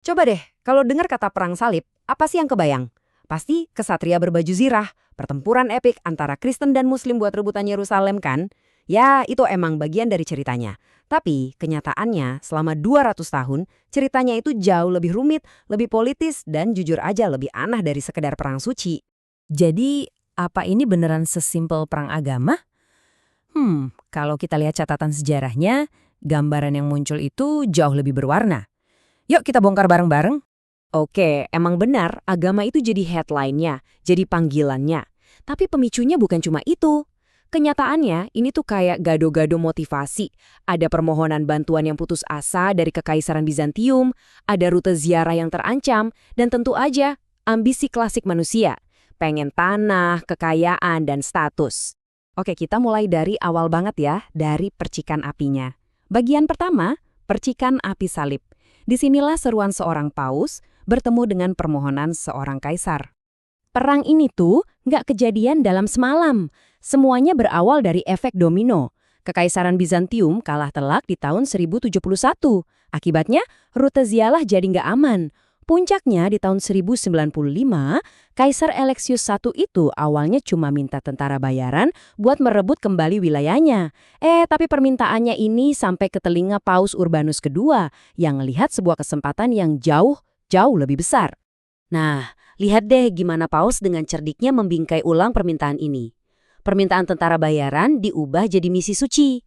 Coba deh, kalau dengar kata perang salib, apa sih yang kebayang? Pasti kesatria berbaju zirah, pertempuran epik antara Kristen dan Muslim buat rebutan Yerusalem kan? Ya, itu emang bagian dari ceritanya. Tapi kenyataannya selama 200 tahun, ceritanya itu jauh lebih rumit, lebih politis, dan jujur aja lebih aneh dari sekedar perang suci. Jadi, apa ini beneran sesimpel perang agama? Kalau kita lihat catatan sejarahnya, gambaran yang muncul itu jauh lebih berwarna. Yuk kita bongkar bareng-bareng. Oke, emang benar agama itu jadi headline-nya, jadi panggilannya. Tapi pemicunya bukan cuma itu. Kenyataannya, ini tuh kayak gado-gado motivasi. Ada permohonan bantuan yang putus asa dari Kekaisaran Bizantium, ada rute ziarah yang terancam, dan tentu aja ambisi klasik manusia. Pengen tanah, kekayaan, dan status. Oke, kita mulai dari awal banget ya, dari percikan apinya. Bagian pertama, percikan api salib. Disinilah seruan seorang paus bertemu dengan permohonan seorang kaisar. Perang ini tuh nggak kejadian dalam semalam. Semuanya berawal dari efek domino. Kekaisaran Bizantium kalah telak di tahun 1071. Akibatnya, rute ziarah jadi nggak aman. Puncaknya di tahun 1095, Kaisar Alexius I itu awalnya cuma minta tentara bayaran buat merebut kembali wilayahnya. Tapi permintaannya ini sampai ke telinga Paus Urbanus II yang melihat sebuah kesempatan yang jauh lebih besar. Nah, lihat deh gimana Paus dengan cerdiknya membingkai ulang permintaan ini. Permintaan tentara bayaran diubah jadi misi suci.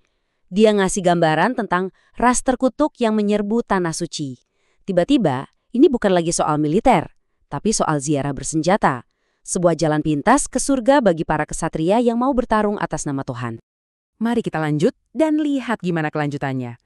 Dia ngasih gambaran tentang ras terkutuk yang menyerbu tanah suci. Tiba-tiba, ini bukan lagi soal militer, tapi soal ziarah bersenjata. Sebuah jalan pintas ke surga bagi para kesatria yang mau bertarung atas nama Tuhan. Mari kita lanjut dan lihat gimana kelanjutannya.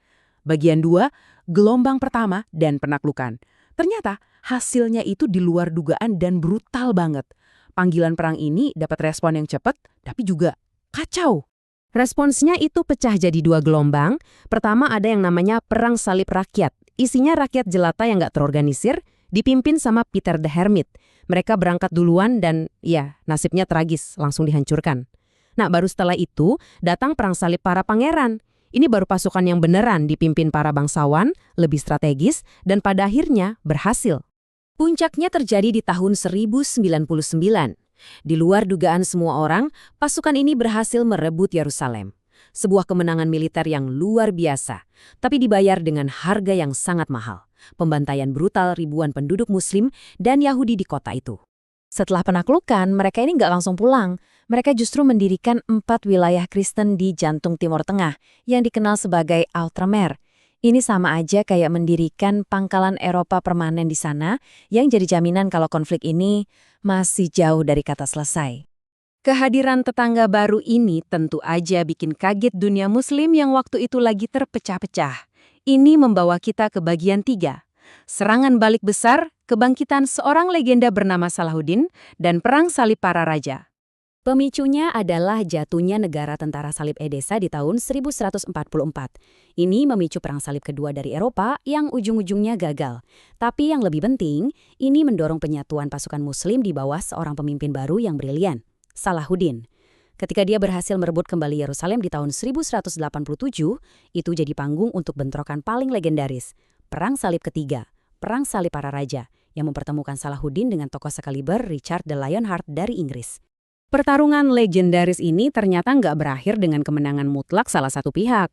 Bagian 2, gelombang pertama dan penaklukan. Ternyata hasilnya itu di luar dugaan dan brutal banget. Panggilan perang ini dapat respon yang cepat, tapi juga kacau. Responsnya itu pecah jadi dua gelombang. Pertama ada yang namanya Perang Salib Rakyat. Isinya rakyat jelata yang nggak terorganisir, dipimpin sama Peter the Hermit. Mereka berangkat duluan dan ya nasibnya tragis, langsung dihancurkan. Nah baru setelah itu datang Perang Salib para Pangeran. Ini baru pasukan yang beneran dipimpin para bangsawan, lebih strategis, dan pada akhirnya berhasil. Puncaknya terjadi di tahun 1099. Di luar dugaan semua orang, pasukan ini berhasil merebut Yerusalem. Sebuah kemenangan militer yang luar biasa, tapi dibayar dengan harga yang sangat mahal. Pembantaian brutal ribuan penduduk Muslim dan Yahudi di kota itu. Setelah penaklukan, mereka ini nggak langsung pulang. Mereka justru mendirikan 4 wilayah Kristen di jantung Timur Tengah yang dikenal sebagai Outremer. Ini sama aja kayak mendirikan pangkalan Eropa permanen di sana yang jadi jaminan kalau konflik ini masih jauh dari kata selesai. Kehadiran tetangga baru ini tentu aja bikin kaget dunia Muslim yang waktu itu lagi terpecah-pecah. Ini membawa kita ke bagian 3. Serangan balik besar, kebangkitan seorang legenda bernama Salahuddin, dan perang salib para raja. Pemicunya adalah jatuhnya negara tentara salib Edessa di tahun 1144. Ini memicu perang salib kedua dari Eropa yang ujung-ujungnya gagal. Tapi yang lebih penting, ini mendorong penyatuan pasukan Muslim di bawah seorang pemimpin baru yang brilian. Salahuddin. Ketika dia berhasil merebut kembali Yerusalem di tahun 1187, itu jadi panggung untuk bentrokan paling legendaris, Perang Salib Ketiga, Perang Salib Para Raja, yang mempertemukan Salahuddin dengan tokoh sekaliber Richard the Lionheart dari Inggris. Pertarungan legendaris ini ternyata nggak berakhir dengan kemenangan mutlak salah satu pihak.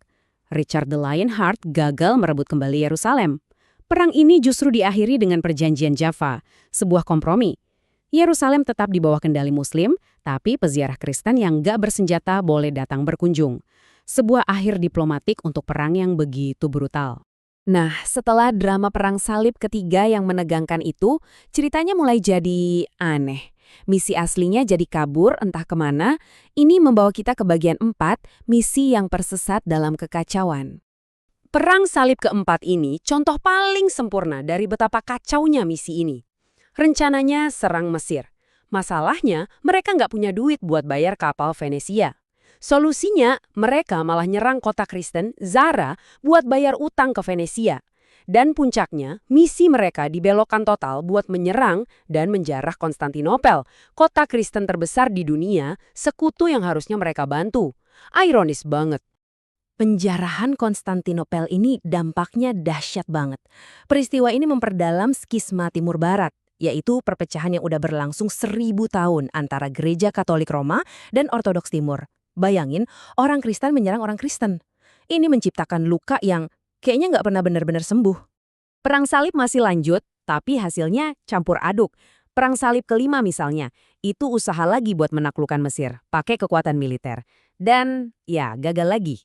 Richard the Lionheart gagal merebut kembali Yerusalem. Perang ini justru diakhiri dengan Perjanjian Jaffa, sebuah kompromi. Yerusalem tetap di bawah kendali Muslim, tapi peziarah Kristen yang gak bersenjata boleh datang berkunjung. Sebuah akhir diplomatik untuk perang yang begitu brutal. Nah, setelah drama Perang Salib Ketiga yang menegangkan itu, ceritanya mulai jadi aneh. Misi aslinya jadi kabur entah kemana, ini membawa kita ke bagian 4, misi yang persesat dalam kekacauan. Perang Salib keempat ini contoh paling sempurna dari betapa kacaunya misi ini. Rencananya serang Mesir. Masalahnya, mereka nggak punya duit buat bayar kapal Venesia. Solusinya, mereka malah nyerang kota Kristen, Zara, buat bayar utang ke Venesia. Dan puncaknya, misi mereka dibelokkan total buat menyerang dan menjarah Konstantinopel, kota Kristen terbesar di dunia, sekutu yang harusnya mereka bantu. Ironis banget. Penjarahan Konstantinopel ini dampaknya dahsyat banget. Peristiwa ini memperdalam skisma Timur Barat, yaitu perpecahan yang udah berlangsung 1000 tahun antara Gereja Katolik Roma dan Ortodoks Timur. Bayangin, orang Kristen menyerang orang Kristen. Ini menciptakan luka yang kayaknya nggak pernah benar-benar sembuh. Perang salib masih lanjut, tapi hasilnya campur aduk. Perang salib kelima misalnya, itu usaha lagi buat menaklukkan Mesir, pakai kekuatan militer. Dan ya gagal lagi.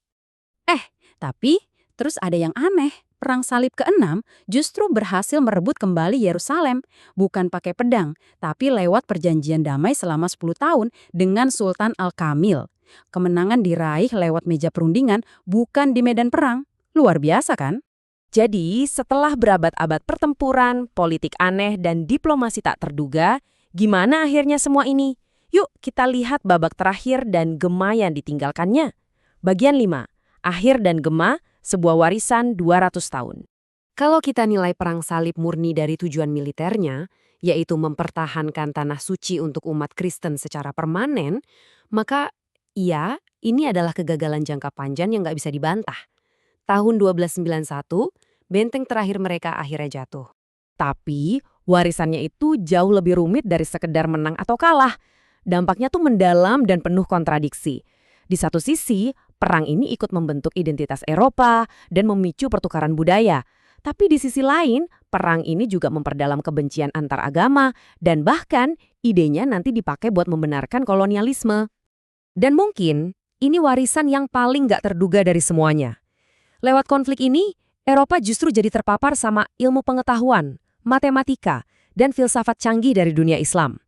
Tapi, terus ada yang aneh. Perang Salib ke-6 justru berhasil merebut kembali Yerusalem. Bukan pakai pedang, tapi lewat perjanjian damai selama 10 tahun dengan Sultan Al-Kamil. Kemenangan diraih lewat meja perundingan, bukan di medan perang. Luar biasa kan? Jadi, setelah berabad-abad pertempuran, politik aneh, dan diplomasi tak terduga, gimana akhirnya semua ini? Yuk kita lihat babak terakhir dan gema yang ditinggalkannya. Bagian 5. Akhir dan gema, sebuah warisan 200 tahun. Kalau kita nilai perang salib murni dari tujuan militernya, yaitu mempertahankan tanah suci untuk umat Kristen secara permanen, maka iya, ini adalah kegagalan jangka panjang yang nggak bisa dibantah. Tahun 1291, benteng terakhir mereka akhirnya jatuh. Tapi, warisannya itu jauh lebih rumit dari sekedar menang atau kalah. Dampaknya tuh mendalam dan penuh kontradiksi. Di satu sisi, perang ini ikut membentuk identitas Eropa dan memicu pertukaran budaya. Tapi di sisi lain, perang ini juga memperdalam kebencian antar agama dan bahkan idenya nanti dipakai buat membenarkan kolonialisme. Dan mungkin ini warisan yang paling nggak terduga dari semuanya. Lewat konflik ini, Eropa justru jadi terpapar sama ilmu pengetahuan, matematika, dan filsafat canggih dari dunia Islam.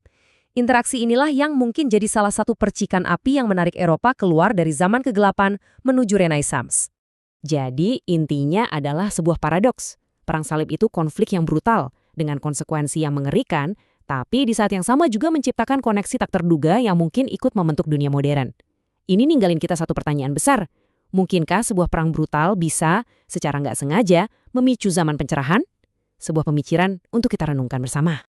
Interaksi inilah yang mungkin jadi salah satu percikan api yang menarik Eropa keluar dari zaman kegelapan menuju Renaissance. Jadi intinya adalah sebuah paradoks. Perang salib itu konflik yang brutal, dengan konsekuensi yang mengerikan, tapi di saat yang sama juga menciptakan koneksi tak terduga yang mungkin ikut membentuk dunia modern. Ini ninggalin kita satu pertanyaan besar. Mungkinkah sebuah perang brutal bisa, secara nggak sengaja, memicu zaman pencerahan? Sebuah pemikiran untuk kita renungkan bersama.